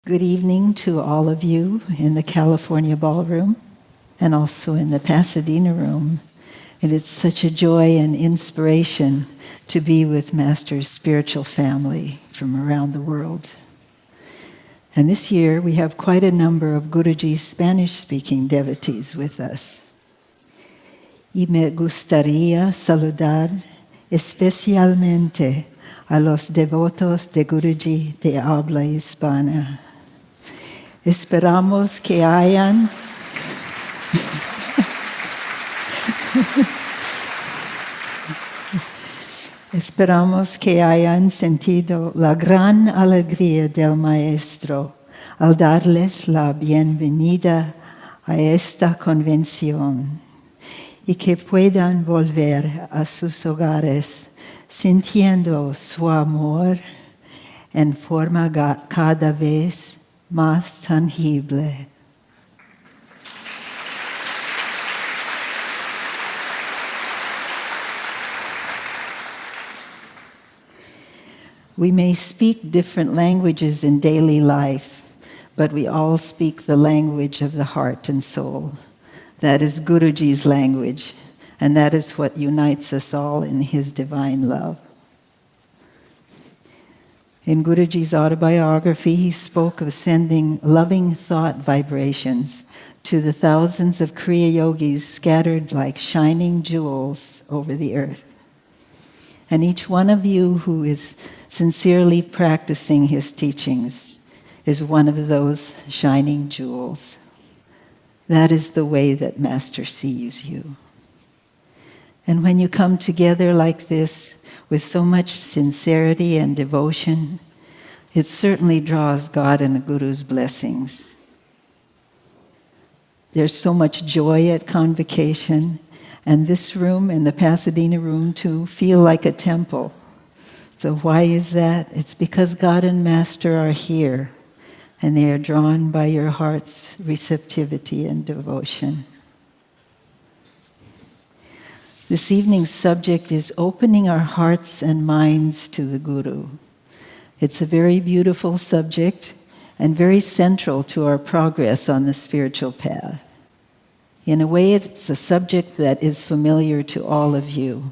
Good evening to all of you in the California Ballroom and also in the Pasadena Room. And it's such a joy and inspiration to be with Master's spiritual family from around the world. And this year we have quite a number of Guruji's Spanish-speaking devotees with us. Y me gustaría saludar especialmente a los devotos de Guruji de habla hispana. Esperamos que hayan sentido la gran alegría del Maestro al darles la bienvenida a esta convención y que puedan volver a sus hogares sintiendo su amor en forma cada vez más tangible. We may speak different languages in daily life, but we all speak the language of the heart and soul. That is Guruji's language, and that is what unites us all in his divine love. In Guruji's autobiography, he spoke of sending loving thought vibrations to the thousands of Kriya yogis scattered like shining jewels over the earth. And each one of you who is sincerely practicing his teachings is one of those shining jewels. That is the way that Master sees you. And when you come together like this, with so much sincerity and devotion, it certainly draws God and the Guru's blessings. There's so much joy at convocation, and this room and the Pasadena room too feel like a temple. So why is that? It's because God and Master are here, and they are drawn by your heart's receptivity and devotion. This evening's subject is opening our hearts and minds to the Guru. It's a very beautiful subject and very central to our progress on the spiritual path. In a way, it's a subject that is familiar to all of you,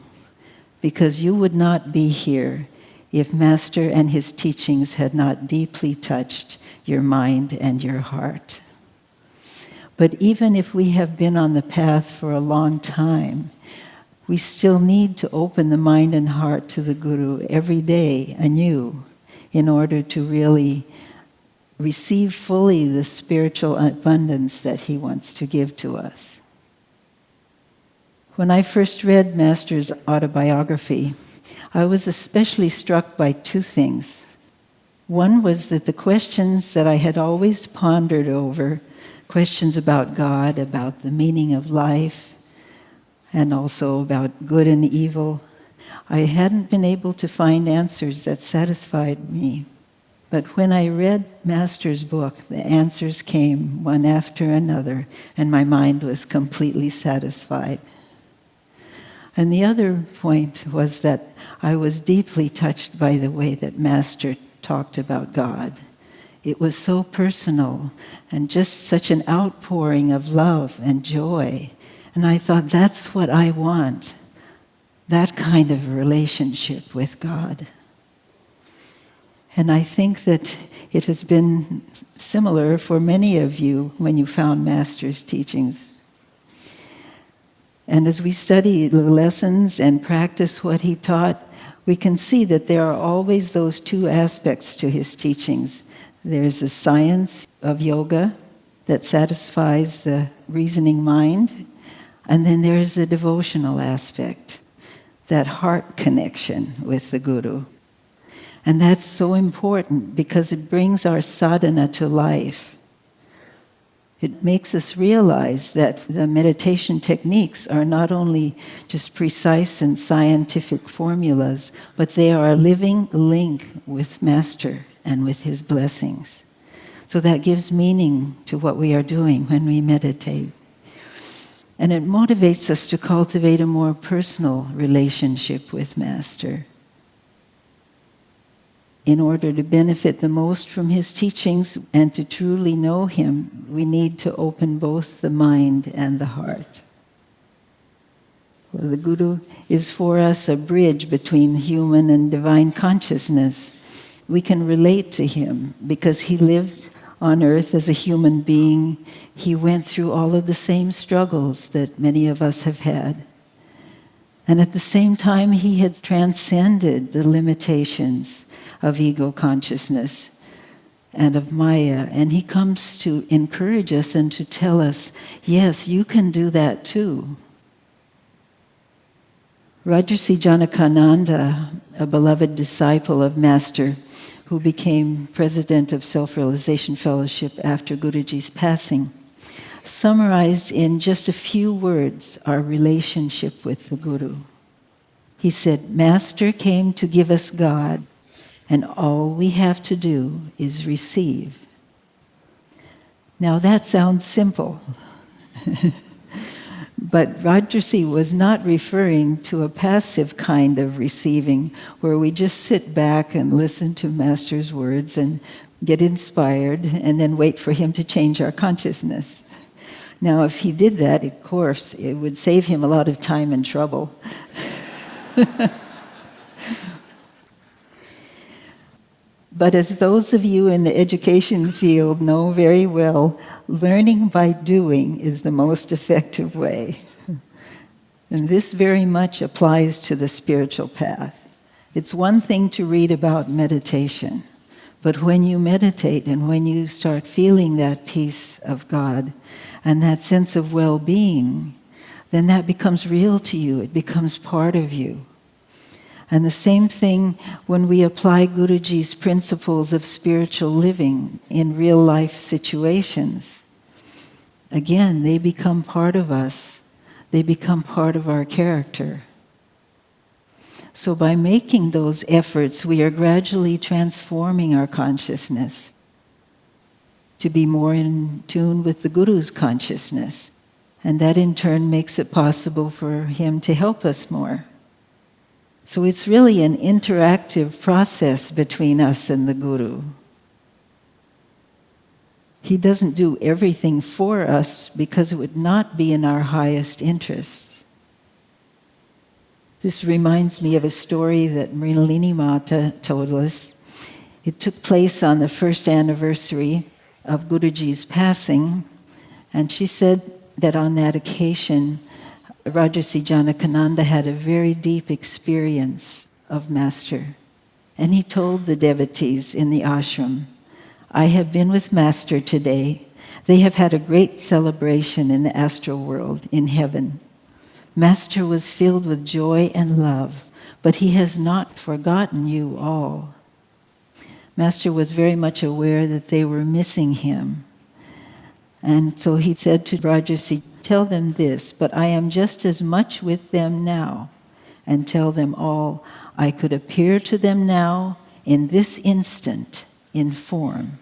because you would not be here if Master and his teachings had not deeply touched your mind and your heart. But even if we have been on the path for a long time, we still need to open the mind and heart to the Guru every day anew in order to really receive fully the spiritual abundance that he wants to give to us. When I first read Master's autobiography, I was especially struck by two things. One was that the questions that I had always pondered over, questions about God, about the meaning of life, and also about good and evil, I hadn't been able to find answers that satisfied me. But when I read Master's book, the answers came one after another, and my mind was completely satisfied. And the other point was that I was deeply touched by the way that Master talked about God. It was so personal, and just such an outpouring of love and joy. And I thought, that's what I want, that kind of relationship with God. And I think that it has been similar for many of you when you found Master's teachings. And as we study the lessons and practice what he taught, we can see that there are always those two aspects to his teachings. There's the science of yoga that satisfies the reasoning mind, and then there's the devotional aspect, that heart connection with the Guru. And that's so important because it brings our sadhana to life. It makes us realize that the meditation techniques are not only just precise and scientific formulas, but they are a living link with Master and with his blessings. So that gives meaning to what we are doing when we meditate. And it motivates us to cultivate a more personal relationship with Master. In order to benefit the most from his teachings and to truly know him, we need to open both the mind and the heart. Well, the Guru is for us a bridge between human and divine consciousness. We can relate to him because he lived on earth as a human being. He went through all of the same struggles that many of us have had. And at the same time, he had transcended the limitations of ego consciousness and of Maya. And he comes to encourage us and to tell us, yes, you can do that too. Rajarsi Janakananda, a beloved disciple of Master, who became president of Self-Realization Fellowship after Guruji's passing, summarized in just a few words our relationship with the Guru. He said, Master came to give us God, and all we have to do is receive. Now that sounds simple. But Rajarsi was not referring to a passive kind of receiving where we just sit back and listen to Master's words and get inspired and then wait for him to change our consciousness. Now, if he did that, of course, it would save him a lot of time and trouble. But as those of you in the education field know very well, learning by doing is the most effective way. And this very much applies to the spiritual path. It's one thing to read about meditation, but when you meditate and when you start feeling that peace of God and that sense of well-being, then that becomes real to you. It becomes part of you. And the same thing when we apply Guruji's principles of spiritual living in real-life situations. Again, they become part of us. They become part of our character. So by making those efforts, we are gradually transforming our consciousness to be more in tune with the Guru's consciousness. And that in turn makes it possible for him to help us more. So it's really an interactive process between us and the Guru. He doesn't do everything for us because it would not be in our highest interest. This reminds me of a story that Mrinalini Mata told us. It took place on the first anniversary of Guruji's passing, and she said that on that occasion, Rajarsi Janakananda had a very deep experience of Master. And he told the devotees in the ashram, I have been with Master today. They have had a great celebration in the astral world, in heaven. Master was filled with joy and love, but he has not forgotten you all. Master was very much aware that they were missing him. And so he said to Rajarsi, tell them this, but I am just as much with them now. And tell them all, I could appear to them now in this instant in form.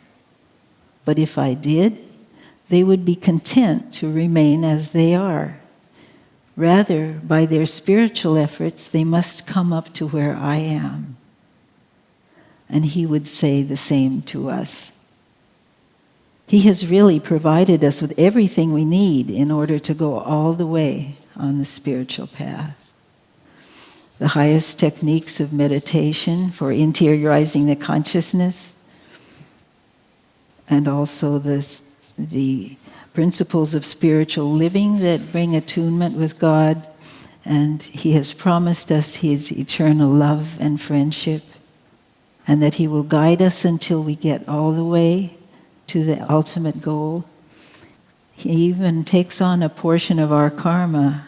But if I did, they would be content to remain as they are. Rather, by their spiritual efforts, they must come up to where I am. And he would say the same to us. He has really provided us with everything we need in order to go all the way on the spiritual path. The highest techniques of meditation for interiorizing the consciousness, and also the principles of spiritual living that bring attunement with God. And he has promised us his eternal love and friendship, and that he will guide us until we get all the way to the ultimate goal. He even takes on a portion of our karma.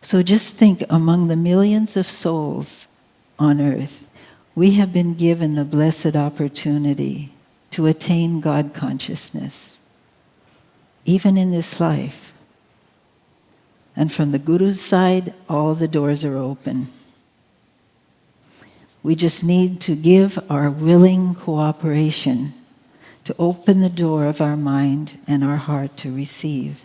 So just think, among the millions of souls on earth, we have been given the blessed opportunity to attain God consciousness, even in this life. And from the Guru's side, all the doors are open. We just need to give our willing cooperation to open the door of our mind and our heart to receive.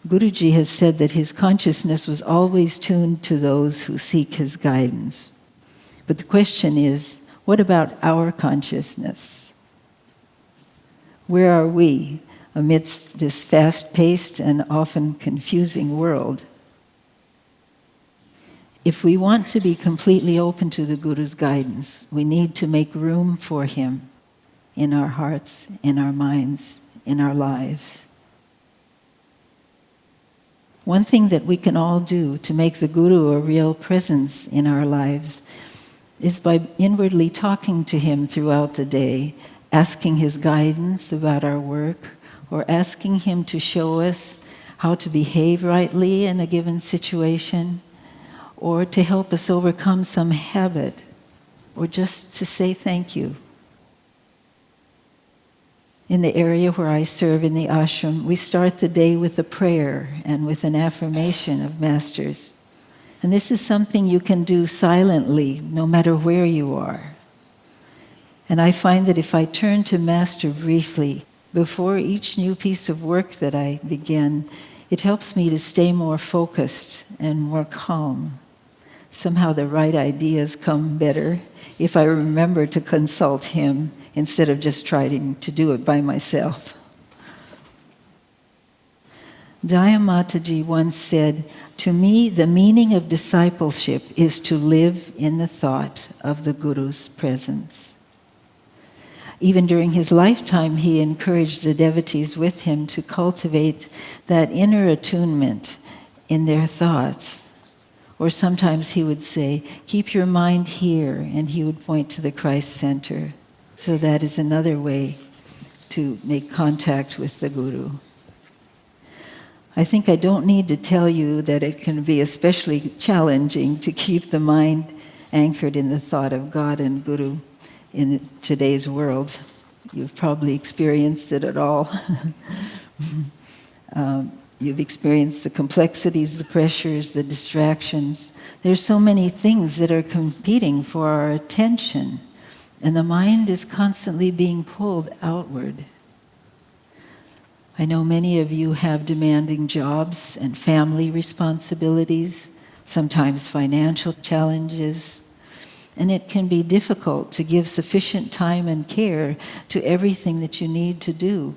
Guruji has said that his consciousness was always tuned to those who seek his guidance. But the question is, what about our consciousness? Where are we amidst this fast-paced and often confusing world? If we want to be completely open to the Guru's guidance, we need to make room for him in our hearts, in our minds, in our lives. One thing that we can all do to make the Guru a real presence in our lives is by inwardly talking to him throughout the day, asking his guidance about our work, or asking him to show us how to behave rightly in a given situation, or to help us overcome some habit, or just to say thank you. In the area where I serve in the ashram, we start the day with a prayer and with an affirmation of Masters. And this is something you can do silently, no matter where you are. And I find that if I turn to Master briefly before each new piece of work that I begin, it helps me to stay more focused and more calm. Somehow the right ideas come better if I remember to consult him instead of just trying to do it by myself. Jaya Mataji once said, "To me, the meaning of discipleship is to live in the thought of the Guru's presence." Even during his lifetime, he encouraged the devotees with him to cultivate that inner attunement in their thoughts. Or sometimes he would say, "Keep your mind here," and he would point to the Christ center. So that is another way to make contact with the Guru. I think I don't need to tell you that it can be especially challenging to keep the mind anchored in the thought of God and Guru in today's world. You've probably experienced it at all. You've experienced the complexities, the pressures, the distractions. There's so many things that are competing for our attention, and the mind is constantly being pulled outward. I know many of you have demanding jobs and family responsibilities, sometimes financial challenges, and it can be difficult to give sufficient time and care to everything that you need to do,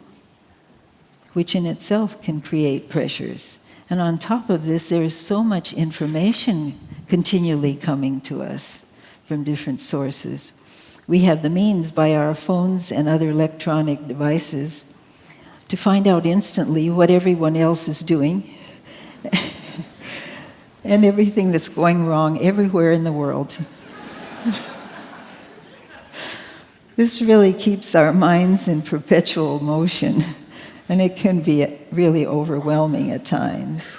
which in itself can create pressures. And on top of this, there is so much information continually coming to us from different sources. We have the means by our phones and other electronic devices to find out instantly what everyone else is doing and everything that's going wrong everywhere in the world. This really keeps our minds in perpetual motion, and it can be really overwhelming at times.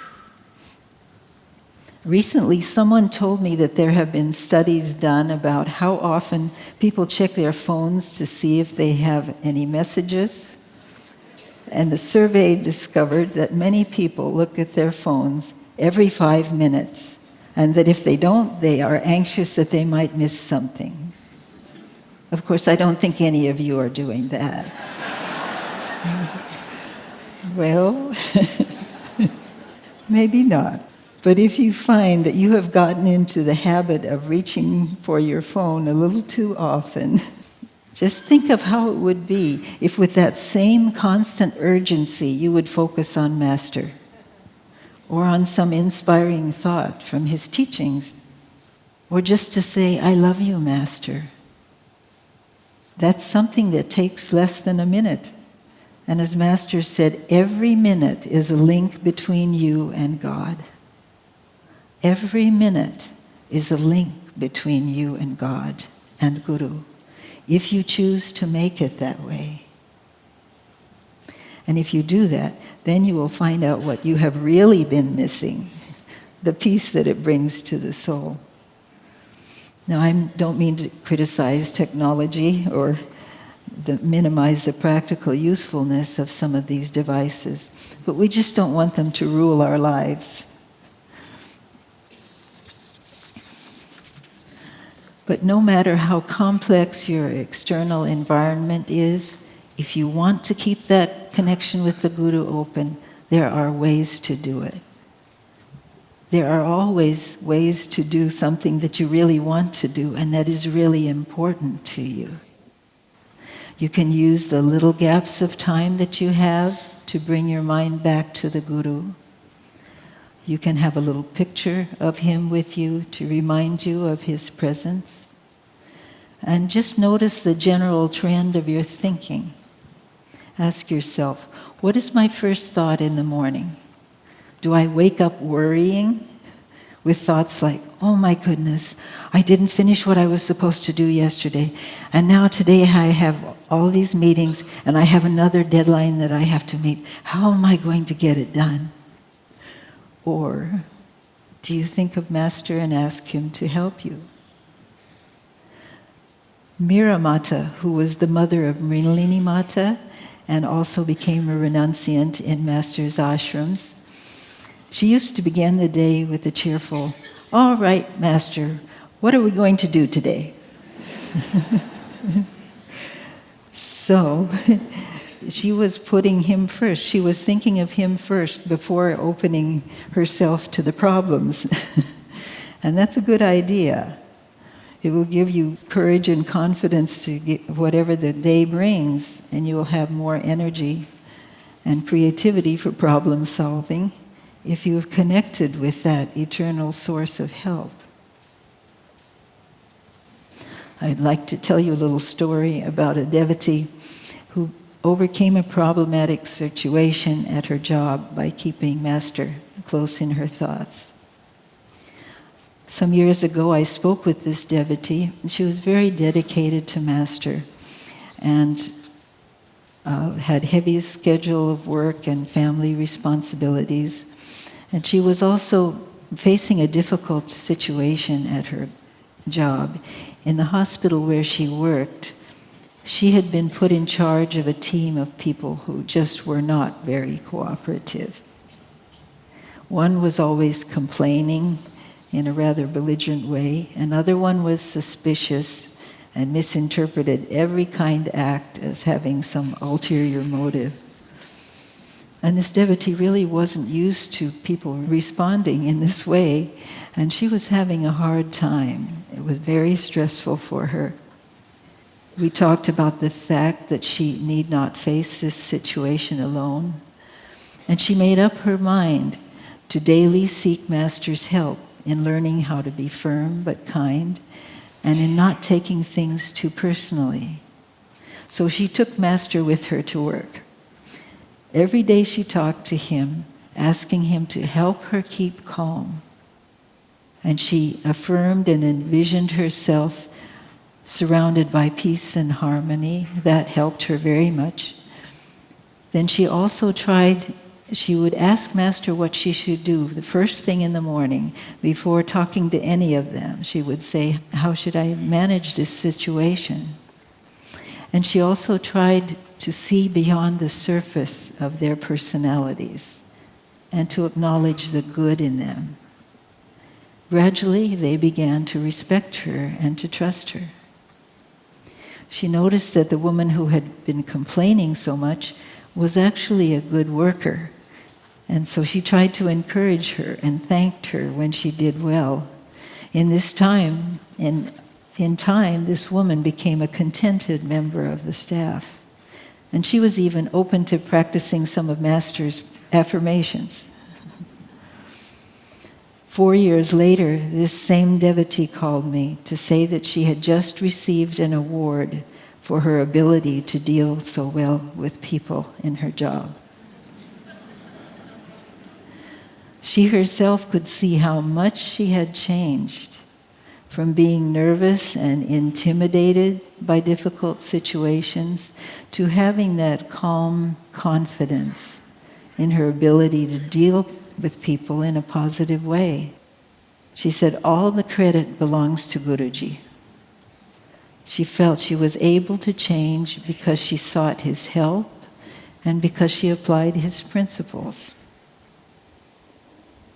Recently, someone told me that there have been studies done about how often people check their phones to see if they have any messages. And the survey discovered that many people look at their phones every 5 minutes, and that if they don't, they are anxious that they might miss something. Of course, I don't think any of you are doing that. Well, maybe not. But if you find that you have gotten into the habit of reaching for your phone a little too often, just think of how it would be if with that same constant urgency you would focus on Master or on some inspiring thought from his teachings, or just to say, "I love you, Master." That's something that takes less than a minute. And as Master said, every minute is a link between you and God. Every minute is a link between you and God and Guru, if you choose to make it that way. And if you do that, then you will find out what you have really been missing, the peace that it brings to the soul. Now, I don't mean to criticize technology or minimize the practical usefulness of some of these devices, but we just don't want them to rule our lives. But no matter how complex your external environment is, if you want to keep that connection with the Guru open, there are ways to do it. there are always ways to do something that you really want to do and that is really important to you. You can use the little gaps of time that you have to bring your mind back to the Guru. You can have a little picture of him with you to remind you of his presence. And just notice the general trend of your thinking. Ask yourself, what is my first thought in the morning? Do I wake up worrying with thoughts like, oh my goodness, I didn't finish what I was supposed to do yesterday, and now today I have all these meetings and I have another deadline that I have to meet. How am I going to get it done? Or do you think of Master and ask him to help you? Mira Mata, who was the mother of Mrinalini Mata and also became a renunciant in Master's ashrams, she used to begin the day with a cheerful, all right, Master, what are we going to do today? So she was putting him first. She was thinking of him first before opening herself to the problems. And that's a good idea. It will give you courage and confidence to get whatever the day brings, and you will have more energy and creativity for problem solving if you have connected with that eternal source of help. I'd like to tell you a little story about a devotee who overcame a problematic situation at her job by keeping Master close in her thoughts. Some years ago, I spoke with this devotee, and she was very dedicated to Master and had heavy schedule of work and family responsibilities. And she was also facing a difficult situation at her job. In the hospital where she worked, she had been put in charge of a team of people who just were not very cooperative. One was always complaining in a rather belligerent way. Another one was suspicious and misinterpreted every kind act as having some ulterior motive. And this devotee really wasn't used to people responding in this way, and she was having a hard time. It was very stressful for her. We talked about the fact that she need not face this situation alone, and she made up her mind to daily seek Master's help in learning how to be firm but kind, and in not taking things too personally. So she took Master with her to work. Every day she talked to him, asking him to help her keep calm. And she affirmed and envisioned herself surrounded by peace and harmony. That helped her very much. Then she also she would ask Master what she should do the first thing in the morning before talking to any of them. She would say, how should I manage this situation? And she also tried to see beyond the surface of their personalities and to acknowledge the good in them. Gradually, they began to respect her and to trust her. She noticed that the woman who had been complaining so much was actually a good worker. And so she tried to encourage her and thanked her when she did well. In time, this woman became a contented member of the staff. And she was even open to practicing some of Master's affirmations. 4 years later, this same devotee called me to say that she had just received an award for her ability to deal so well with people in her job. She herself could see how much she had changed from being nervous and intimidated by difficult situations to having that calm confidence in her ability to deal with people in a positive way. She said all the credit belongs to Guruji. She felt she was able to change because she sought his help and because she applied his principles.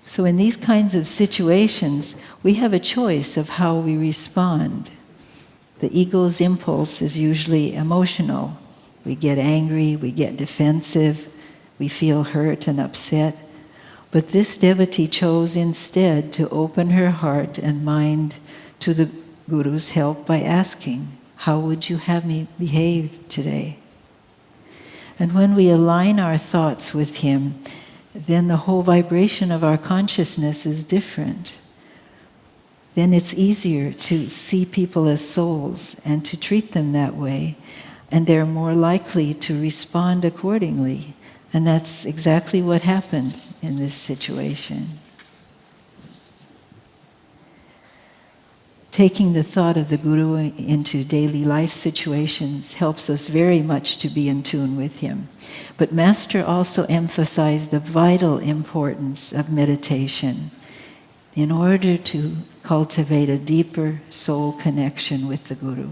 So in these kinds of situations, we have a choice of how we respond. The ego's impulse is usually emotional. We get angry, we get defensive, we feel hurt and upset. But this devotee chose instead to open her heart and mind to the Guru's help by asking, "How would you have me behave today?" And when we align our thoughts with him, then the whole vibration of our consciousness is different. Then it's easier to see people as souls and to treat them that way, and they're more likely to respond accordingly. And that's exactly what happened in this situation. Taking the thought of the Guru into daily life situations helps us very much to be in tune with him. But Master also emphasized the vital importance of meditation in order to cultivate a deeper soul connection with the Guru.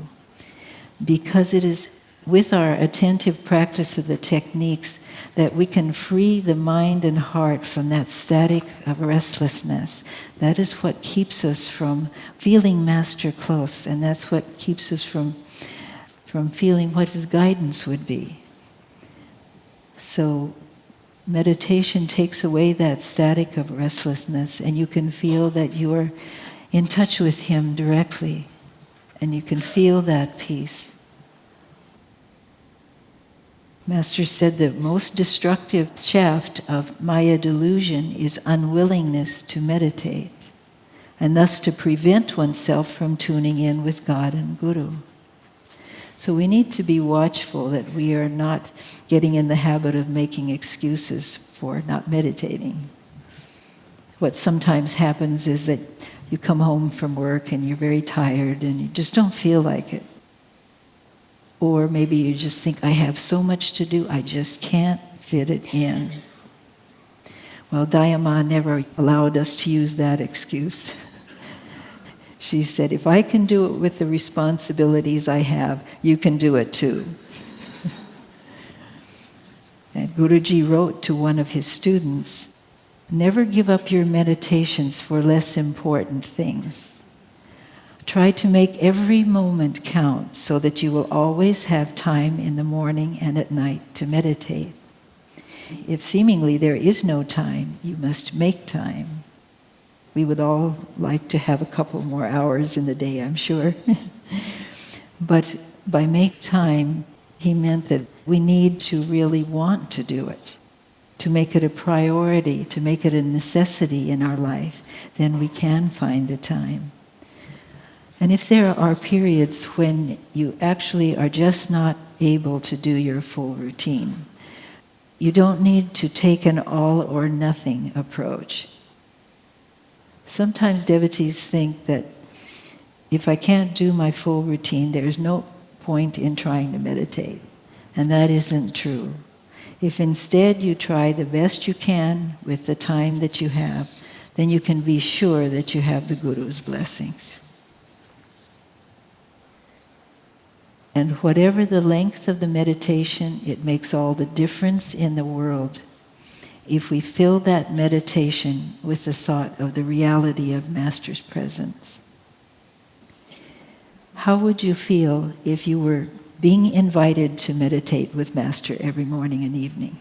Because it is with our attentive practice of the techniques that we can free the mind and heart from that static of restlessness. That is what keeps us from feeling Master close, and that's what keeps us from feeling what his guidance would be. So meditation takes away that static of restlessness, and you can feel that you are in touch with him directly, and you can feel that peace. Master said the most destructive shaft of Maya delusion is unwillingness to meditate, and thus to prevent oneself from tuning in with God and Guru. So we need to be watchful that we are not getting in the habit of making excuses for not meditating. What sometimes happens is that you come home from work and you're very tired and you just don't feel like it. Or maybe you just think, I have so much to do, I just can't fit it in. Well, Dayama never allowed us to use that excuse. She said, if I can do it with the responsibilities I have, you can do it too. And Guruji wrote to one of his students, never give up your meditations for less important things. Try to make every moment count so that you will always have time in the morning and at night to meditate. If seemingly there is no time, you must make time. We would all like to have a couple more hours in the day, I'm sure. But by make time, he meant that we need to really want to do it, to make it a priority, to make it a necessity in our life. Then we can find the time. And if there are periods when you actually are just not able to do your full routine, you don't need to take an all or nothing approach. Sometimes devotees think that if I can't do my full routine, there's no point in trying to meditate. And that isn't true. If instead you try the best you can with the time that you have, then you can be sure that you have the Guru's blessings. And whatever the length of the meditation, it makes all the difference in the world if we fill that meditation with the thought of the reality of Master's presence. How would you feel if you were being invited to meditate with Master every morning and evening?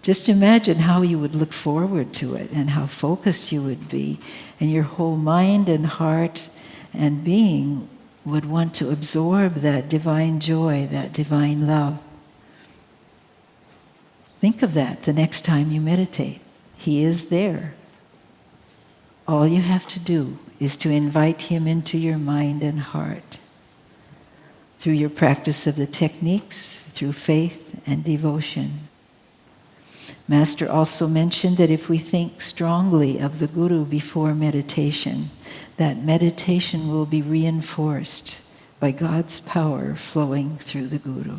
Just imagine how you would look forward to it and how focused you would be, and your whole mind and heart and being would want to absorb that divine joy, that divine love. Think of that the next time you meditate. He is there. All you have to do is to invite him into your mind and heart through your practice of the techniques, through faith and devotion. Master also mentioned that if we think strongly of the Guru before meditation, that meditation will be reinforced by God's power flowing through the Guru.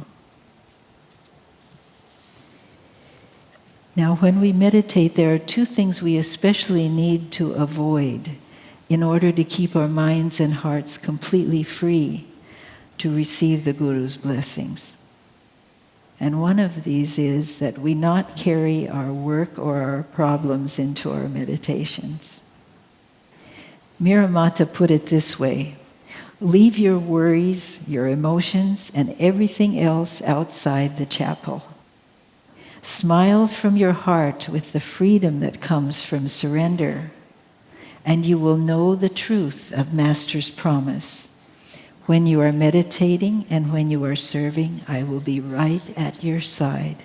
Now, when we meditate, there are two things we especially need to avoid in order to keep our minds and hearts completely free to receive the Guru's blessings. And one of these is that we not carry our work or our problems into our meditations. Miramata put it this way: leave your worries, your emotions, and everything else outside the chapel. Smile from your heart with the freedom that comes from surrender, and you will know the truth of Master's promise. When you are meditating and when you are serving, I will be right at your side.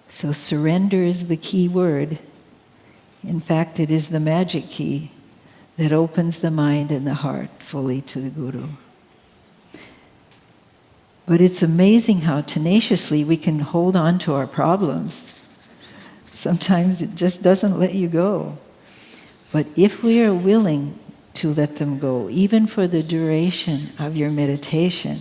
So surrender is the key word. In fact, it is the magic key that opens the mind and the heart fully to the Guru. But it's amazing how tenaciously we can hold on to our problems. Sometimes it just doesn't let you go. But if we are willing to let them go, even for the duration of your meditation,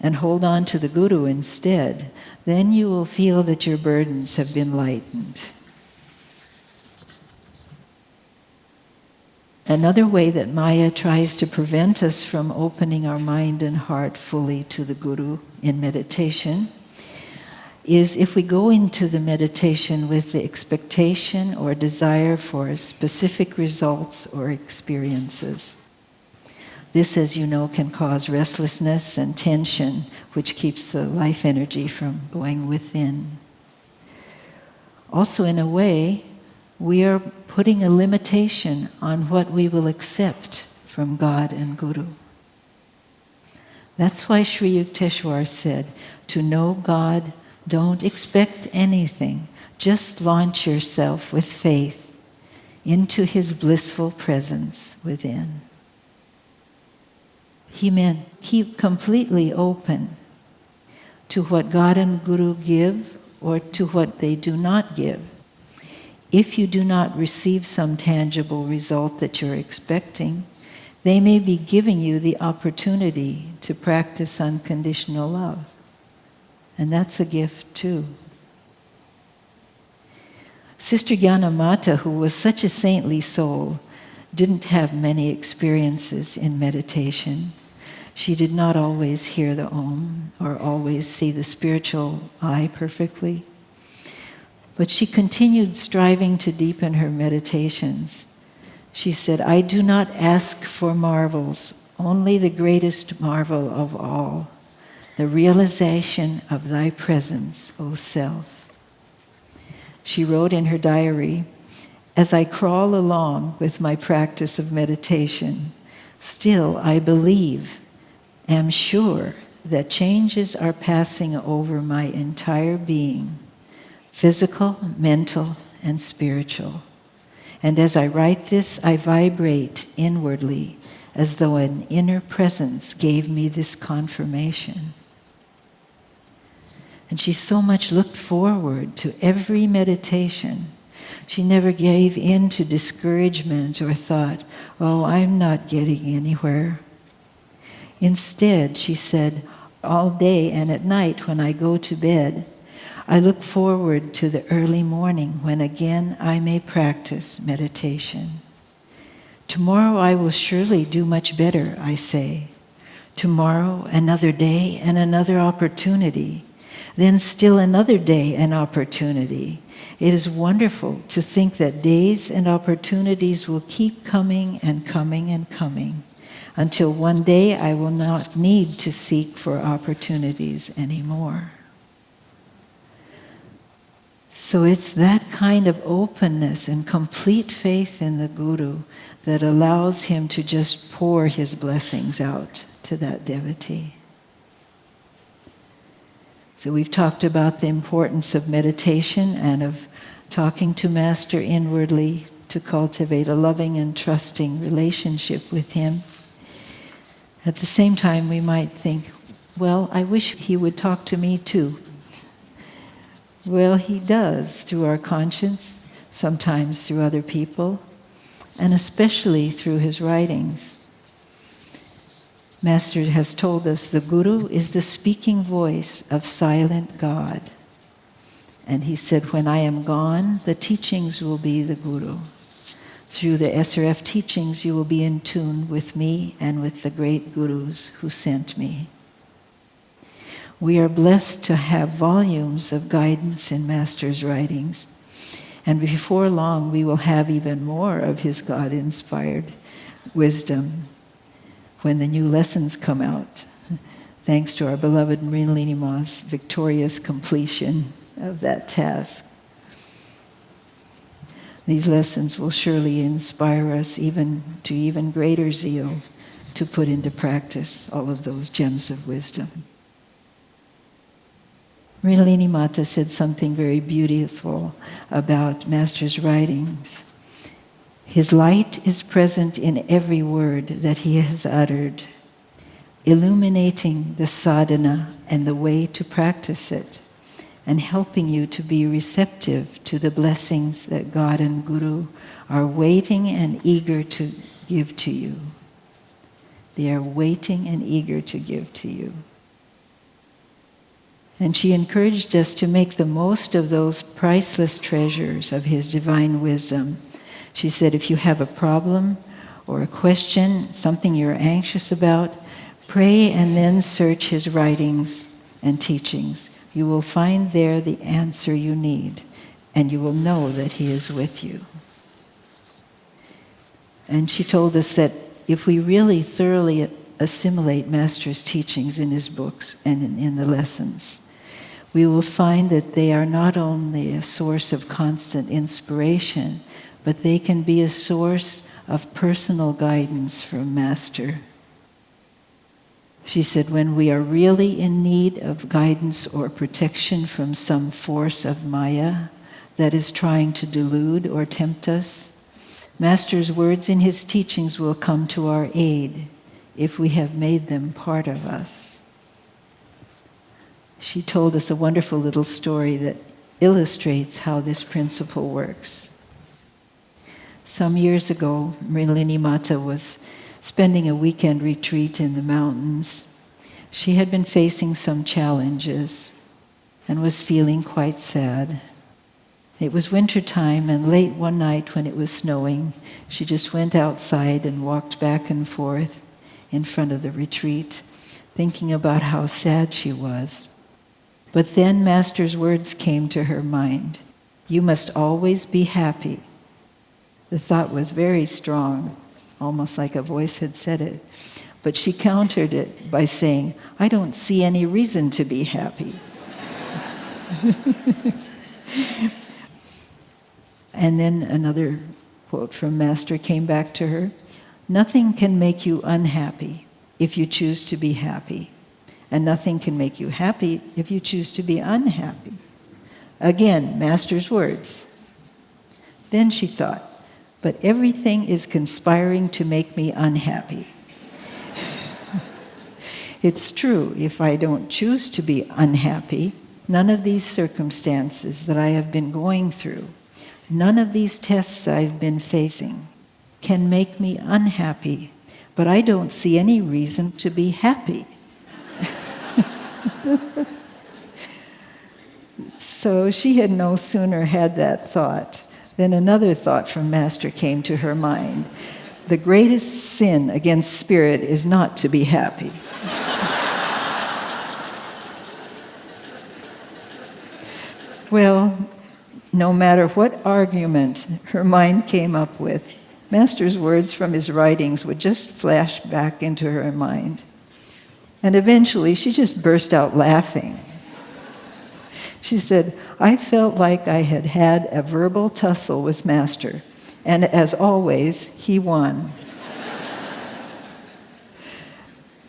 and hold on to the Guru instead, then you will feel that your burdens have been lightened. Another way that Maya tries to prevent us from opening our mind and heart fully to the Guru in meditation is if we go into the meditation with the expectation or desire for specific results or experiences. This, as you know, can cause restlessness and tension, which keeps the life energy from going within. Also, in a way, we are putting a limitation on what we will accept from God and Guru. That's why Sri Yukteswar said, to know God, don't expect anything. Just launch yourself with faith into His blissful presence within. He meant keep completely open to what God and Guru give or to what they do not give. If you do not receive some tangible result that you're expecting, they may be giving you the opportunity to practice unconditional love. And that's a gift too. Sister Gyanamata, who was such a saintly soul, didn't have many experiences in meditation. She did not always hear the Om or always see the spiritual eye perfectly. But she continued striving to deepen her meditations. She said, I do not ask for marvels, only the greatest marvel of all, the realization of thy presence, O Self. She wrote in her diary, as I crawl along with my practice of meditation, still I believe, am sure that changes are passing over my entire being, physical, mental, and spiritual. And as I write this, I vibrate inwardly as though an inner presence gave me this confirmation. And she so much looked forward to every meditation. She never gave in to discouragement or thought, oh, I'm not getting anywhere. Instead, she said, all day and at night when I go to bed, I look forward to the early morning when again I may practice meditation. Tomorrow I will surely do much better, I say. Tomorrow, another day and another opportunity. Then still another day and opportunity. It is wonderful to think that days and opportunities will keep coming and coming and coming until one day I will not need to seek for opportunities anymore. So it's that kind of openness and complete faith in the Guru that allows him to just pour his blessings out to that devotee. So we've talked about the importance of meditation and of talking to Master inwardly to cultivate a loving and trusting relationship with him. At the same time, we might think, well, I wish he would talk to me too. Well, he does through our conscience, sometimes through other people, and especially through his writings. Master has told us the Guru is the speaking voice of silent God. And he said, when I am gone, the teachings will be the Guru. Through the SRF teachings, you will be in tune with me and with the great Gurus who sent me. We are blessed to have volumes of guidance in Master's writings. And before long, we will have even more of his God-inspired wisdom when the new lessons come out. thanks to our beloved Mrinalini Ma's victorious completion of that task. These lessons will surely inspire us to even greater zeal to put into practice all of those gems of wisdom. Mrinalini Mata said something very beautiful about Master's writings. His light is present in every word that he has uttered, illuminating the sadhana and the way to practice it, and helping you to be receptive to the blessings that God and Guru are waiting and eager to give to you. They are waiting and eager to give to you. And she encouraged us to make the most of those priceless treasures of his divine wisdom. She said, if you have a problem or a question, something you're anxious about, pray and then search his writings and teachings. You will find there the answer you need, and you will know that he is with you. And she told us that if we really thoroughly assimilate Master's teachings in his books and in the lessons, we will find that they are not only a source of constant inspiration, but they can be a source of personal guidance from Master. She said, when we are really in need of guidance or protection from some force of Maya that is trying to delude or tempt us, Master's words in his teachings will come to our aid if we have made them part of us. She told us a wonderful little story that illustrates how this principle works. Some years ago, Mrinalini Mata was spending a weekend retreat in the mountains. She had been facing some challenges and was feeling quite sad. It was winter time, and late one night when it was snowing, she just went outside and walked back and forth in front of the retreat, thinking about how sad she was. But then Master's words came to her mind. You must always be happy. The thought was very strong, almost like a voice had said it. But she countered it by saying, I don't see any reason to be happy. And then another quote from Master came back to her. Nothing can make you unhappy if you choose to be happy. And nothing can make you happy if you choose to be unhappy. Again, Master's words. Then she thought, but everything is conspiring to make me unhappy. It's true, if I don't choose to be unhappy, none of these circumstances that I have been going through, none of these tests I've been facing can make me unhappy, but I don't see any reason to be happy. So she had no sooner had that thought than another thought from Master came to her mind. The greatest sin against spirit is not to be happy. Well, no matter what argument her mind came up with, Master's words from his writings would just flash back into her mind. And eventually, she just burst out laughing. She said, I felt like I had had a verbal tussle with Master, and as always, he won.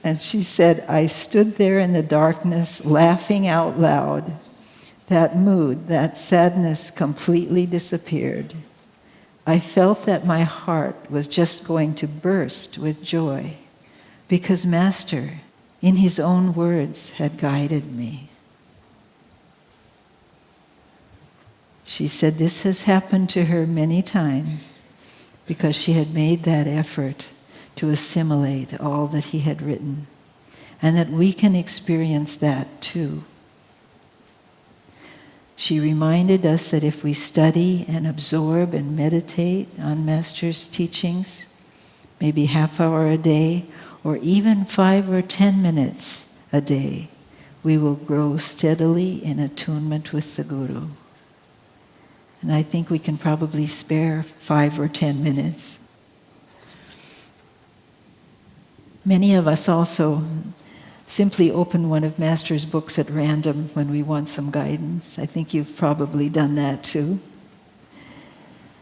And she said, I stood there in the darkness, laughing out loud. That mood, that sadness completely disappeared. I felt that my heart was just going to burst with joy, because Master, in his own words, had guided me. She said this has happened to her many times because she had made that effort to assimilate all that he had written, and that we can experience that too. She reminded us that if we study and absorb and meditate on Master's teachings, maybe half hour a day, or even 5 or 10 minutes a day, we will grow steadily in attunement with the Guru. And I think we can probably spare 5 or 10 minutes. Many of us also simply open one of Master's books at random when we want some guidance. I think you've probably done that too.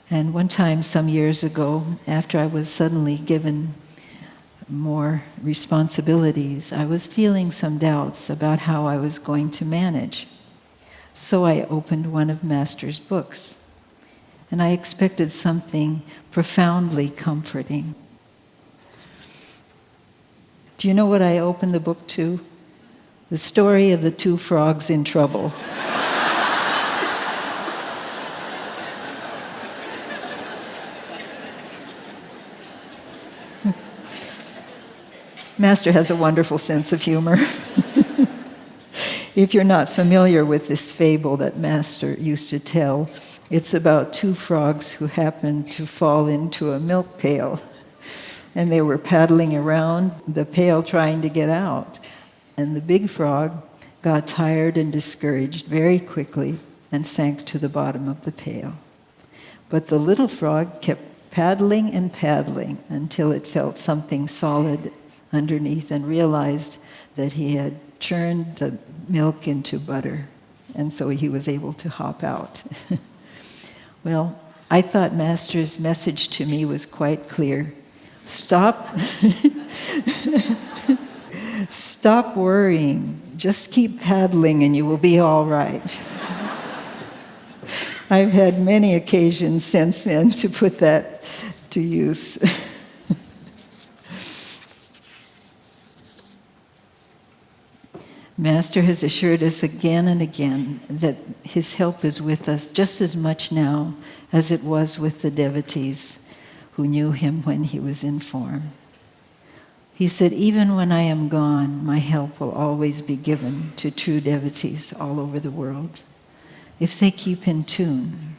And one time, some years ago, after I was suddenly given more responsibilities, I was feeling some doubts about how I was going to manage. So I opened one of Master's books, and I expected something profoundly comforting. Do you know what I opened the book to? The story of the two frogs in trouble. Master has a wonderful sense of humor. If you're not familiar with this fable that Master used to tell, it's about two frogs who happened to fall into a milk pail. And they were paddling around the pail trying to get out. And the big frog got tired and discouraged very quickly and sank to the bottom of the pail. But the little frog kept paddling and paddling until it felt something solid underneath and realized that he had churned the milk into butter. And so he was able to hop out. Well, I thought Master's message to me was quite clear. Stop worrying. Just keep paddling and you will be all right. I've had many occasions since then to put that to use. Master has assured us again and again that his help is with us just as much now as it was with the devotees who knew him when he was in form. He said, even when I am gone, my help will always be given to true devotees all over the world. If they keep in tune,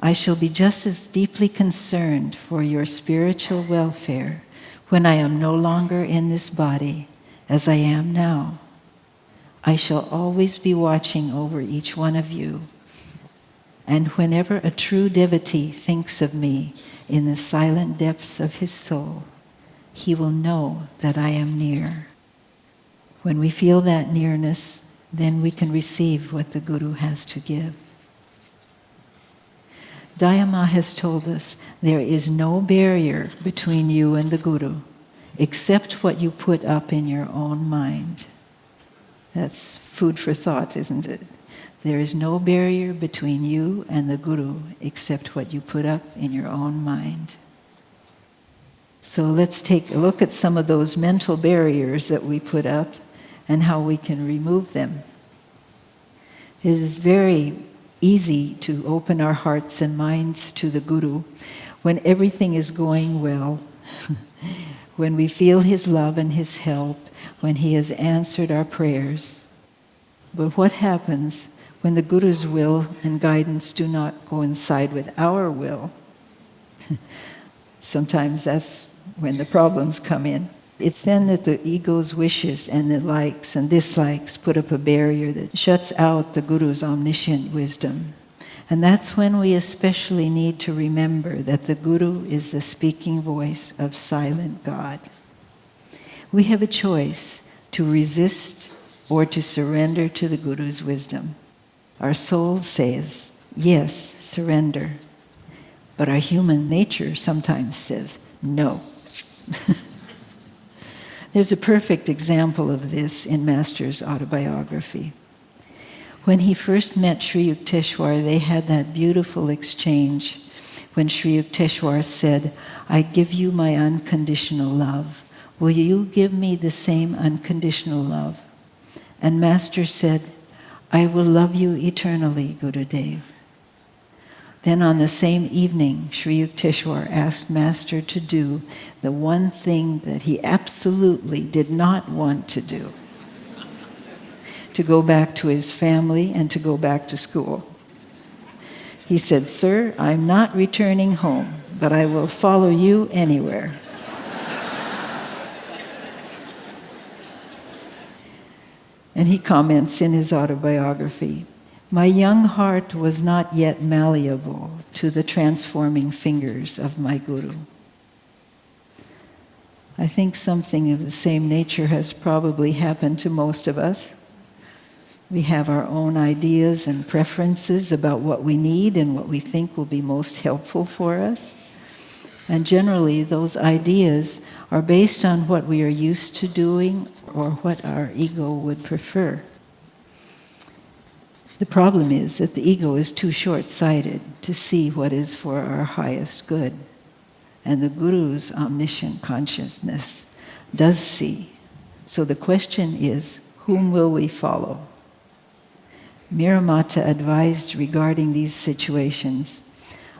I shall be just as deeply concerned for your spiritual welfare when I am no longer in this body as I am now. I shall always be watching over each one of you. And whenever a true devotee thinks of me in the silent depths of his soul, he will know that I am near. When we feel that nearness, then we can receive what the Guru has to give. Dayama has told us there is no barrier between you and the Guru except what you put up in your own mind. That's food for thought, isn't it? There is no barrier between you and the Guru except what you put up in your own mind. So let's take a look at some of those mental barriers that we put up and how we can remove them. It is very easy to open our hearts and minds to the Guru when everything is going well, when we feel his love and his help, when he has answered our prayers. But what happens when the Guru's will and guidance do not coincide with our will? Sometimes that's when the problems come in. It's then that the ego's wishes and the likes and dislikes put up a barrier that shuts out the Guru's omniscient wisdom. And that's when we especially need to remember that the Guru is the speaking voice of silent God. We have a choice to resist or to surrender to the Guru's wisdom. Our soul says, yes, surrender. But our human nature sometimes says, no. There's a perfect example of this in Master's autobiography. When he first met Sri Yukteswar, they had that beautiful exchange when Sri Yukteswar said, I give you my unconditional love. Will you give me the same unconditional love? And Master said, I will love you eternally, Gurudev. Then on the same evening, Sri Yukteswar asked Master to do the one thing that he absolutely did not want to do, to go back to his family and to go back to school. He said, Sir, I'm not returning home, but I will follow you anywhere. And he comments in his autobiography, my young heart was not yet malleable to the transforming fingers of my Guru. I think something of the same nature has probably happened to most of us. We have our own ideas and preferences about what we need and what we think will be most helpful for us. And generally, those ideas are based on what we are used to doing or what our ego would prefer. The problem is that the ego is too short-sighted to see what is for our highest good. And the Guru's omniscient consciousness does see. So the question is, whom will we follow? Miramata advised regarding these situations,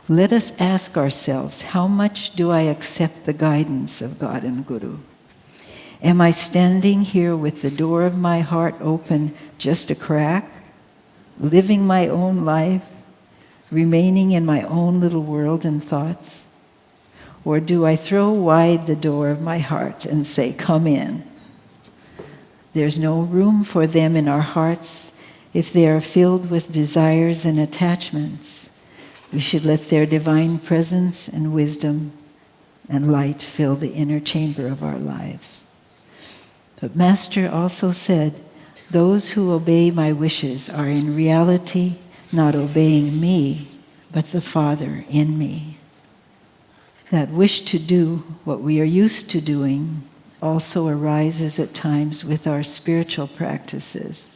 let us ask ourselves, how much do I accept the guidance of God and Guru? Am I standing here with the door of my heart open just a crack, living my own life, remaining in my own little world and thoughts? Or do I throw wide the door of my heart and say, come in? There's no room for them in our hearts if they are filled with desires and attachments. We should let their divine presence and wisdom and light fill the inner chamber of our lives. But Master also said, those who obey my wishes are in reality not obeying me, but the Father in me. That wish to do what we are used to doing also arises at times with our spiritual practices.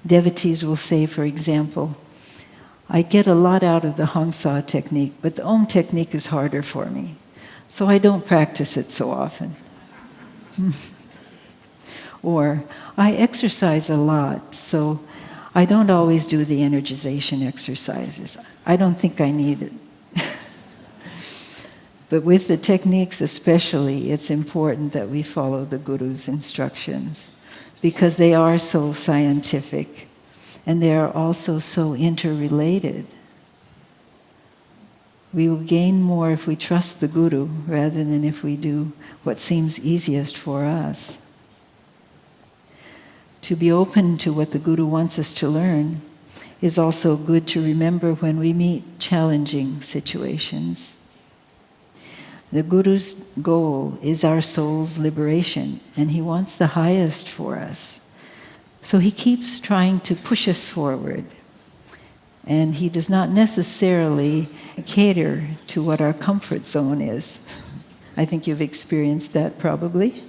Devotees will say, for example, I get a lot out of the Hong Sa technique, but the Om technique is harder for me, so I don't practice it so often. Or, I exercise a lot, so I don't always do the energization exercises. I don't think I need it. But with the techniques especially, it's important that we follow the Guru's instructions, because they are so scientific, and they are also so interrelated. We will gain more if we trust the Guru rather than if we do what seems easiest for us. To be open to what the Guru wants us to learn is also good to remember when we meet challenging situations. The Guru's goal is our soul's liberation, and he wants the highest for us. So he keeps trying to push us forward. And he does not necessarily cater to what our comfort zone is. I think you've experienced that probably.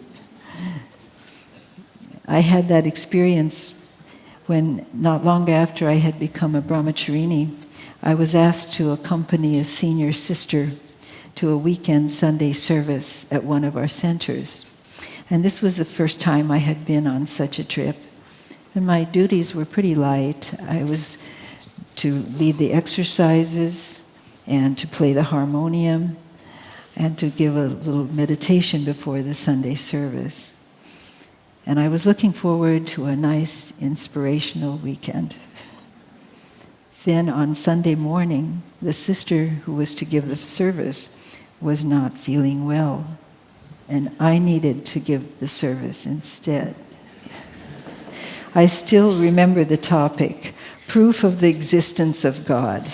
I had that experience when, not long after I had become a brahmacharini, I was asked to accompany a senior sister to a weekend Sunday service at one of our centers. And this was the first time I had been on such a trip. And my duties were pretty light. I was to lead the exercises and to play the harmonium and to give a little meditation before the Sunday service. And I was looking forward to a nice, inspirational weekend. Then on Sunday morning, the sister who was to give the service was not feeling well, and I needed to give the service instead. I still remember the topic, proof of the existence of God.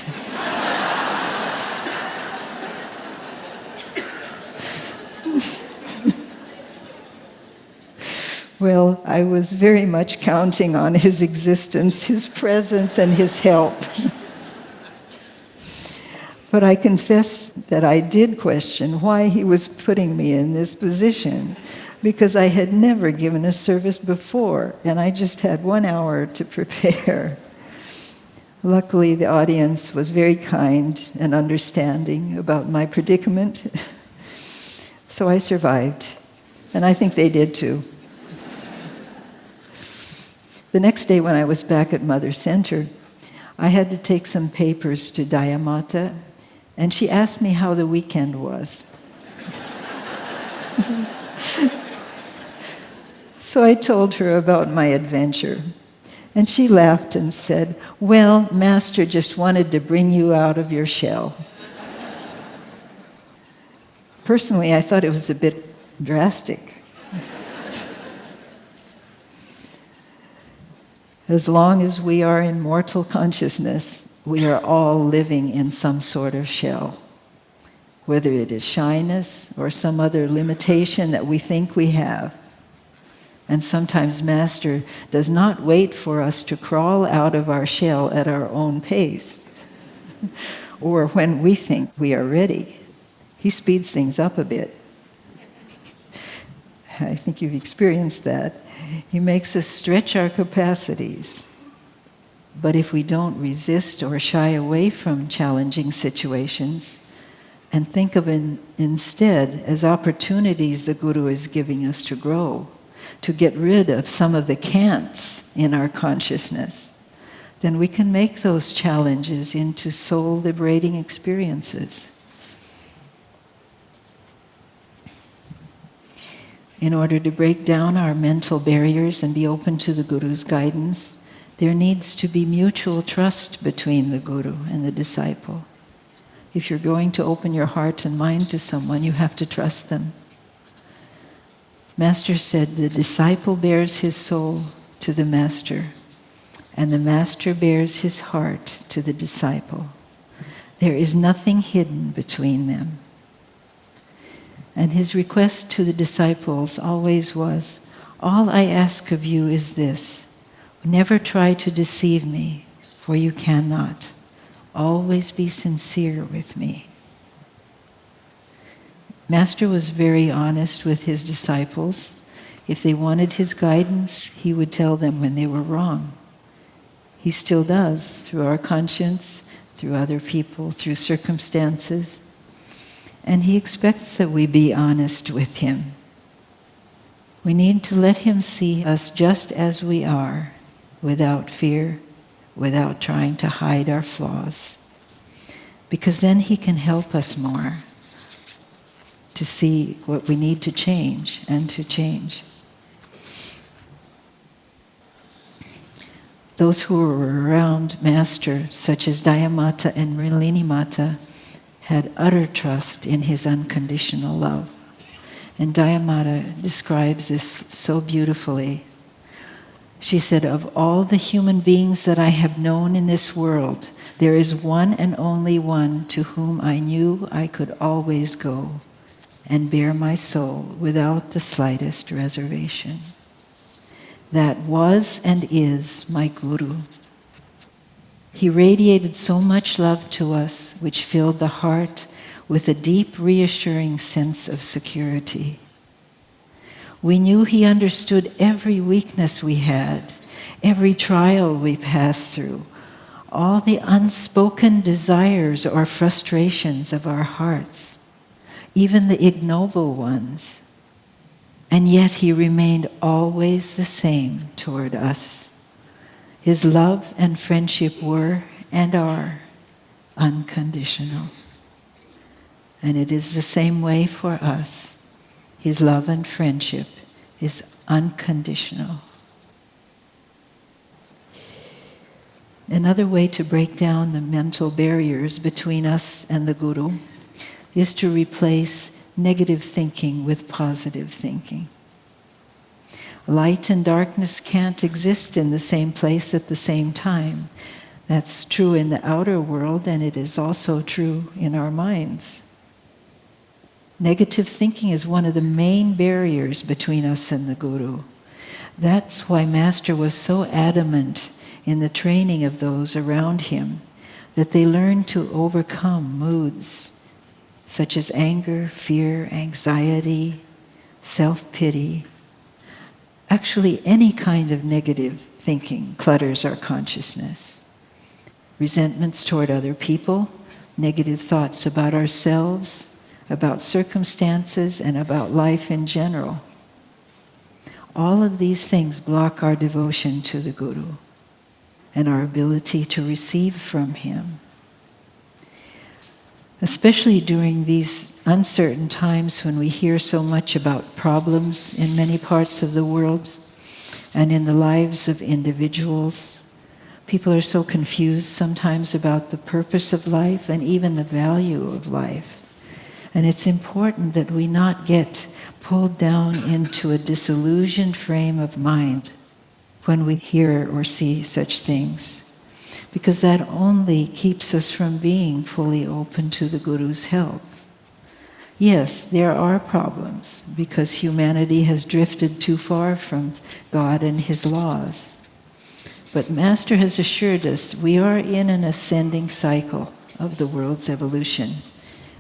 Well, I was very much counting on his existence, his presence, and his help. But I confess that I did question why he was putting me in this position, because I had never given a service before, and I just had 1 hour to prepare. Luckily, the audience was very kind and understanding about my predicament, so I survived, and I think they did too. The next day when I was back at Mother Center, I had to take some papers to Dayamata, and she asked me how the weekend was. So I told her about my adventure, and she laughed and said, well, Master just wanted to bring you out of your shell. Personally, I thought it was a bit drastic. As long as we are in mortal consciousness, we are all living in some sort of shell. whether it is shyness or some other limitation that we think we have. And sometimes Master does not wait for us to crawl out of our shell at our own pace or when we think we are ready. He speeds things up a bit. I think you've experienced that. He makes us stretch our capacities. But if we don't resist or shy away from challenging situations and think of it instead as opportunities the Guru is giving us to grow, to get rid of some of the can'ts in our consciousness, then we can make those challenges into soul-liberating experiences. In order to break down our mental barriers and be open to the Guru's guidance, there needs to be mutual trust between the Guru and the disciple. If you're going to open your heart and mind to someone, you have to trust them. Master said the disciple bears his soul to the Master, and the Master bears his heart to the disciple. There is nothing hidden between them. And his request to the disciples always was, all I ask of you is this, never try to deceive me, for you cannot. Always be sincere with me. Master was very honest with his disciples. If they wanted his guidance, he would tell them when they were wrong. He still does, through our conscience, through other people, through circumstances. And he expects that we be honest with him. We need to let him see us just as we are, without fear, without trying to hide our flaws. Because then he can help us more to see what we need to change and to change. Those who were around Master, such as Dayamata and Mrinalini Mata, had utter trust in his unconditional love. And Dayamata describes this so beautifully. She said, of all the human beings that I have known in this world, there is one and only one to whom I knew I could always go and bare my soul without the slightest reservation. That was and is my Guru. He radiated so much love to us, which filled the heart with a deep, reassuring sense of security. We knew he understood every weakness we had, every trial we passed through, all the unspoken desires or frustrations of our hearts, even the ignoble ones. And yet he remained always the same toward us. His love and friendship were and are unconditional. And it is the same way for us. His love and friendship is unconditional. Another way to break down the mental barriers between us and the Guru is to replace negative thinking with positive thinking. Light and darkness can't exist in the same place at the same time. That's true in the outer world, and it is also true in our minds. Negative thinking is one of the main barriers between us and the Guru. That's why Master was so adamant in the training of those around him, that they learn to overcome moods such as anger, fear, anxiety, self-pity. Actually, any kind of negative thinking clutters our consciousness. Resentments toward other people, negative thoughts about ourselves, about circumstances, and about life in general. All of these things block our devotion to the Guru and our ability to receive from him. Especially during these uncertain times when we hear so much about problems in many parts of the world and in the lives of individuals. People are so confused sometimes about the purpose of life and even the value of life. And it's important that we not get pulled down into a disillusioned frame of mind when we hear or see such things, because that only keeps us from being fully open to the Guru's help. Yes, there are problems because humanity has drifted too far from God and His laws. But Master has assured us we are in an ascending cycle of the world's evolution,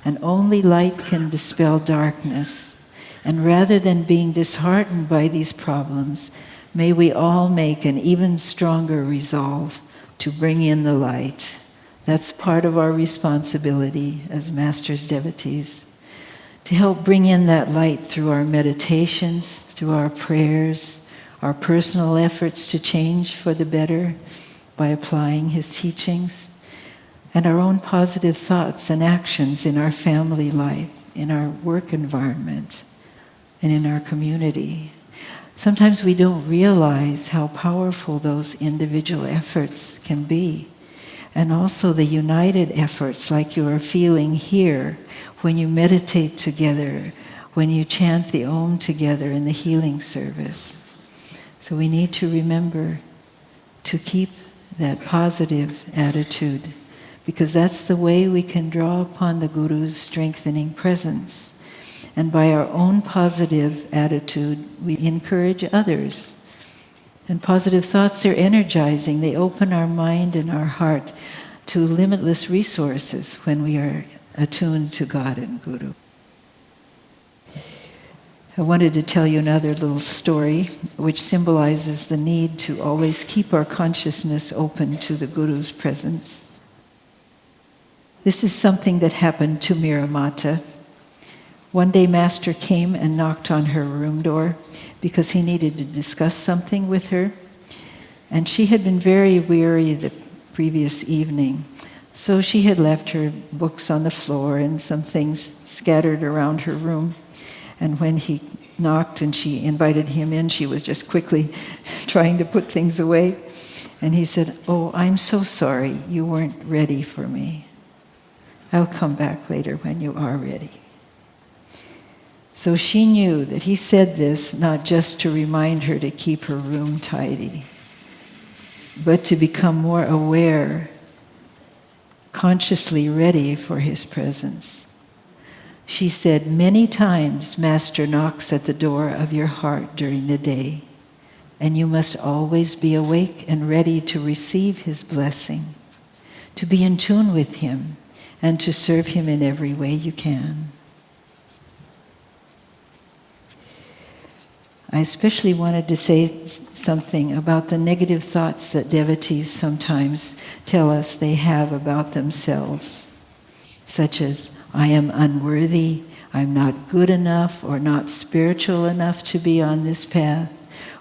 and only light can dispel darkness. And rather than being disheartened by these problems, may we all make an even stronger resolve to bring in the light. That's part of our responsibility as Master's devotees, to help bring in that light through our meditations, through our prayers, our personal efforts to change for the better by applying His teachings, and our own positive thoughts and actions in our family life, in our work environment, and in our community. Sometimes we don't realize how powerful those individual efforts can be, and also the united efforts like you are feeling here when you meditate together, when you chant the Om together in the healing service. So we need to remember to keep that positive attitude, because that's the way we can draw upon the Guru's strengthening presence. And by our own positive attitude, we encourage others. And positive thoughts are energizing. They open our mind and our heart to limitless resources when we are attuned to God and Guru. I wanted to tell you another little story which symbolizes the need to always keep our consciousness open to the Guru's presence. This is something that happened to Mira Mata. One day Master came and knocked on her room door because he needed to discuss something with her. And she had been very weary the previous evening. So she had left her books on the floor and some things scattered around her room. And when he knocked and she invited him in, she was just quickly trying to put things away. And he said, "Oh, I'm so sorry, you weren't ready for me. I'll come back later when you are ready." So she knew that he said this not just to remind her to keep her room tidy, but to become more aware, consciously ready for his presence. She said, "Many times Master knocks at the door of your heart during the day, and you must always be awake and ready to receive his blessing, to be in tune with him, and to serve him in every way you can." I especially wanted to say something about the negative thoughts that devotees sometimes tell us they have about themselves, such as, "I am unworthy, I'm not good enough or not spiritual enough to be on this path,"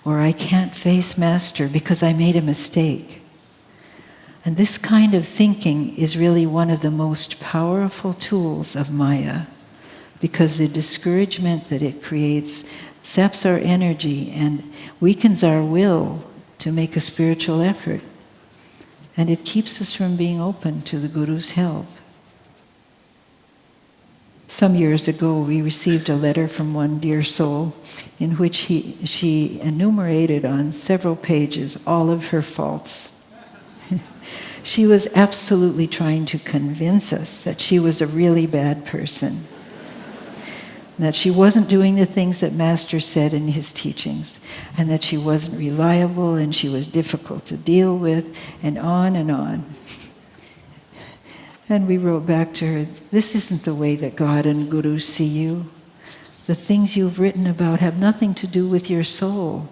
or "I can't face Master because I made a mistake." And this kind of thinking is really one of the most powerful tools of Maya, because the discouragement that it creates saps our energy and weakens our will to make a spiritual effort. And it keeps us from being open to the Guru's help. Some years ago, we received a letter from one dear soul in which she enumerated on several pages all of her faults. She was absolutely trying to convince us that she was a really bad person, that she wasn't doing the things that Master said in his teachings, and that she wasn't reliable and she was difficult to deal with, and on and on. And we wrote back to her, "This isn't the way that God and Guru see you. The things you've written about have nothing to do with your soul.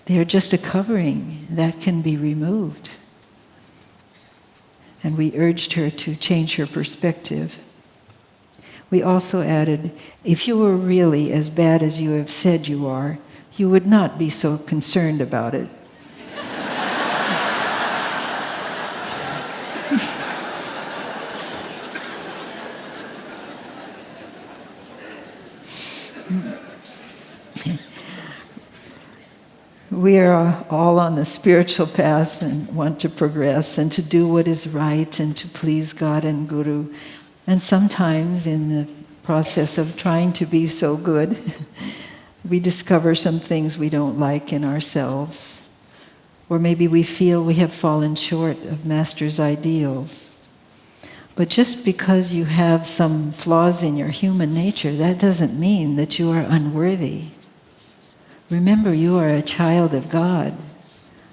They are just a covering that can be removed." And we urged her to change her perspective. We also added, "If you were really as bad as you have said you are, you would not be so concerned about it." We are all on the spiritual path and want to progress and to do what is right and to please God and Guru. And sometimes in the process of trying to be so good, we discover some things we don't like in ourselves. Or maybe we feel we have fallen short of Master's ideals. But just because you have some flaws in your human nature, that doesn't mean that you are unworthy. Remember, you are a child of God.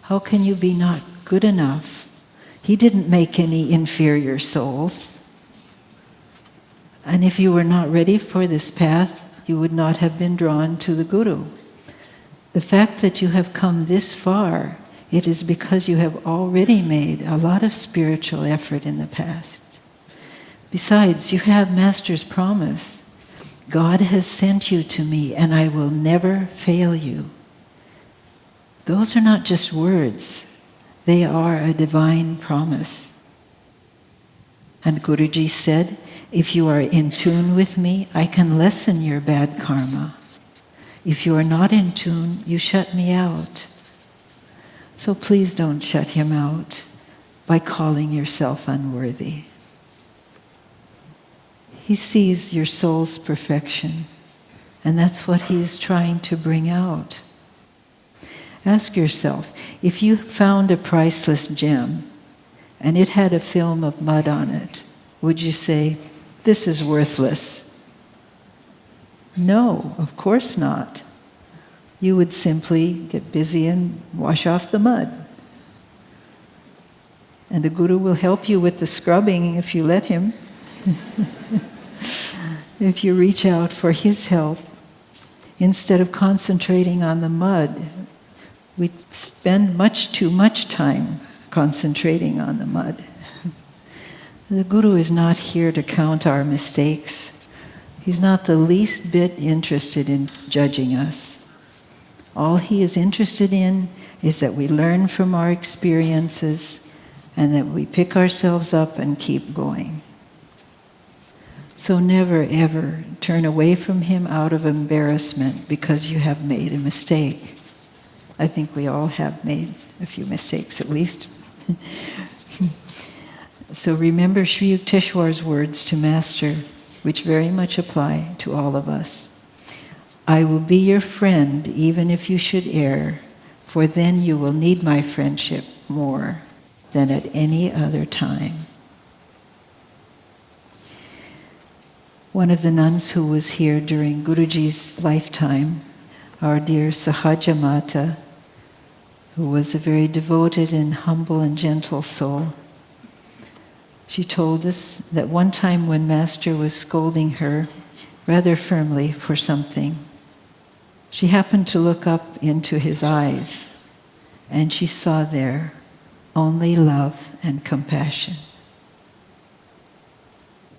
How can you be not good enough? He didn't make any inferior souls. And if you were not ready for this path, you would not have been drawn to the Guru. The fact that you have come this far, it is because you have already made a lot of spiritual effort in the past. Besides, you have Master's promise. God has sent you to me, and I will never fail you. Those are not just words. They are a divine promise. And Guruji said, if you are in tune with me, I can lessen your bad karma. If you are not in tune, you shut me out. So please don't shut him out by calling yourself unworthy. He sees your soul's perfection, and that's what he is trying to bring out. Ask yourself, if you found a priceless gem and it had a film of mud on it, would you say, this is worthless? No, of course not. You would simply get busy and wash off the mud. And the Guru will help you with the scrubbing if you let him. If you reach out for his help, instead of concentrating on the mud, we spend too much time concentrating on the mud. The Guru is not here to count our mistakes. He's not the least bit interested in judging us. All he is interested in is that we learn from our experiences and that we pick ourselves up and keep going. So never ever turn away from him out of embarrassment because you have made a mistake. I think we all have made a few mistakes at least. So remember Sri Yukteswar's words to Master, which very much apply to all of us. I will be your friend even if you should err, for then you will need my friendship more than at any other time. One of the nuns who was here during Guruji's lifetime, our dear Sahaja Mata, who was a very devoted and humble and gentle soul, she told us that one time when Master was scolding her rather firmly for something, she happened to look up into his eyes, and she saw there only love and compassion.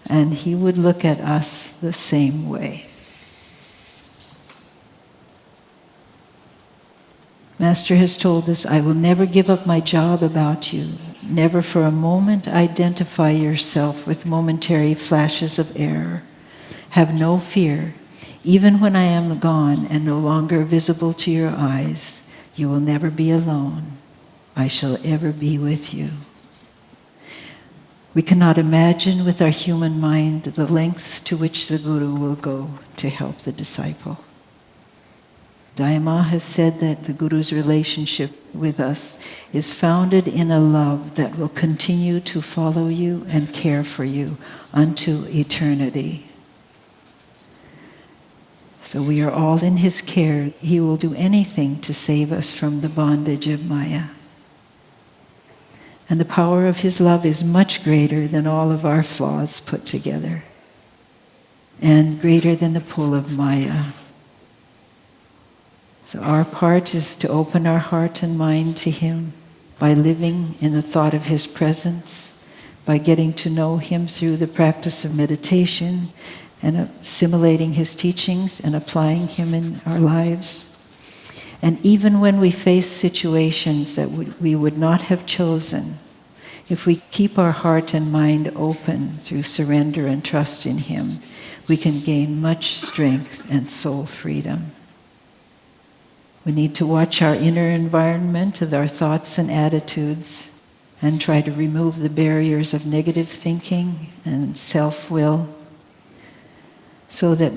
And he would look at us the same way. Master has told us, I will never give up my job about you. Never for a moment identify yourself with momentary flashes of error. Have no fear. Even when I am gone and no longer visible to your eyes, you will never be alone. I shall ever be with you. We cannot imagine with our human mind the lengths to which the Guru will go to help the disciple. Dayama has said that the Guru's relationship with us is founded in a love that will continue to follow you and care for you unto eternity. So we are all in his care. He will do anything to save us from the bondage of Maya. And the power of his love is much greater than all of our flaws put together, and greater than the pull of Maya. So our part is to open our heart and mind to him by living in the thought of his presence, by getting to know him through the practice of meditation and assimilating his teachings and applying him in our lives. And even when we face situations that we would not have chosen, if we keep our heart and mind open through surrender and trust in him, we can gain much strength and soul freedom. We need to watch our inner environment of our thoughts and attitudes and try to remove the barriers of negative thinking and self-will so that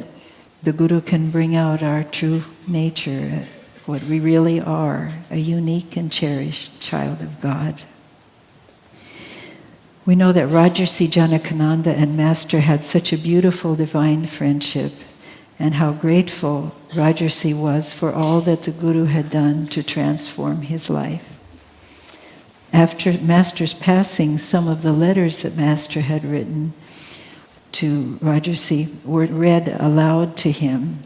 the Guru can bring out our true nature, what we really are, a unique and cherished child of God. We know that Rajarsi Janakananda and Master had such a beautiful divine friendship, and how grateful Rajarsi was for all that the Guru had done to transform his life. After Master's passing, some of the letters that Master had written to Rajarsi were read aloud to him.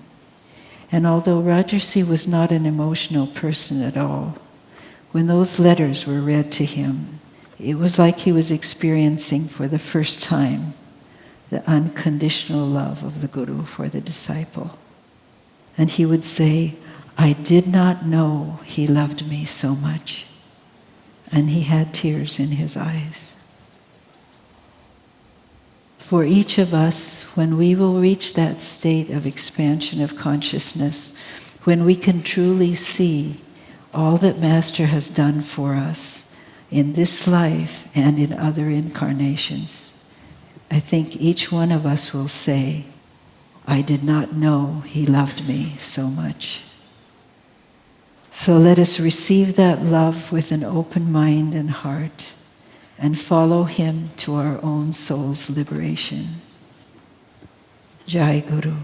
And although Rajarsi was not an emotional person at all, when those letters were read to him, it was like he was experiencing for the first time the unconditional love of the Guru for the disciple. And he would say, "I did not know he loved me so much." And he had tears in his eyes. For each of us, when we will reach that state of expansion of consciousness, when we can truly see all that Master has done for us in this life and in other incarnations, I think each one of us will say, "I did not know he loved me so much." So let us receive that love with an open mind and heart and follow him to our own soul's liberation. Jai Guru.